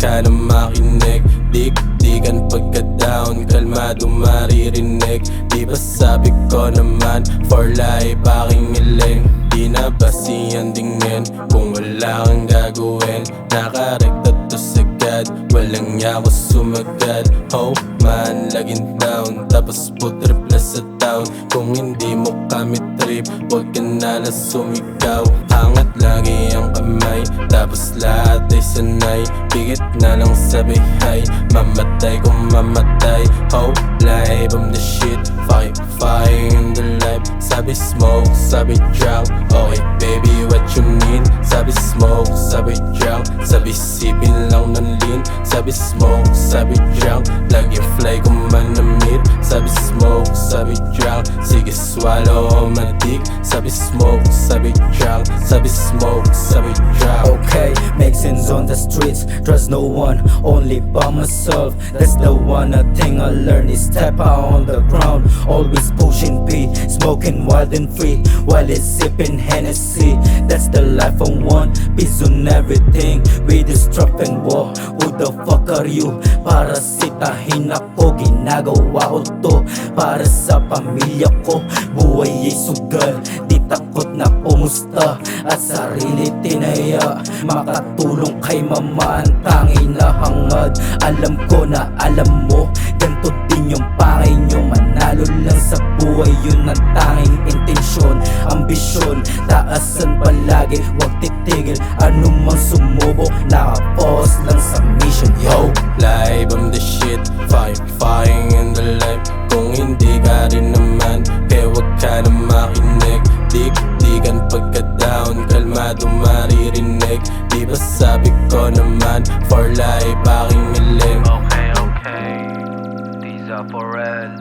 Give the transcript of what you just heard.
ka na makinig. Dik-dikan pagka-down, kalmado maririnig. Di ba sabi ko naman, for life aking hiling. Di na ba siyandingin kung wala kang gagawin? Nakarekta to sa God, walang niya ako sumagad. Oh man, laging down, tapos putrip na sa town. Kung hindi mo kami trip, huwag ka na lang sumigaw. Angat lagi ang kamay, tapos lahat ay sanay. Pigit na lang sabi hi, mamatay kung mamatay. Oh, life, I'm the shit, fire in the life. Sabi smoke, sabi drunk, okay baby what you need? Sabi smoke, sabi drunk, sabi sipin lang ng lean. Sabi smoke, sabi drunk, laging fly kung manamit. Sabi smoke, sabi drunk, sige swallow on my dick. Sabi smoke, sabi drunk, sabi smoke, sabi drunk. Okay, make sense on the streets, trust no one, only by myself. That's the one thing I learned is step out on the ground. Always pushing P, smoking wild and free, while it's sipping Hennessy. That's the life I want, peace on everything. We disrupt and war, who the fuck are you? Para sitahin ako, ginagawa ko to para sa pamilya ko. Buhay ay sugal, di takot na pumusta, at sarili tinaya. Makatulong kay mama ang tanging na hangad. Alam ko na alam mo, ganto din yung pangay nyo. Manalo lang sa buhay, yun ang tanging intensyon. Ambisyon, taasan palagi, wag titigil. Anumang sumubok, nakapost lang sa mission. Yo, life, I'm the shit, fire in the life. Kung hindi ka rin naman, kaya wag ka na makinig. Dik-dikan pagka-down, kalmado maririnig. Di ba sabi ko naman, for life aking hiling. Okay, these are for real.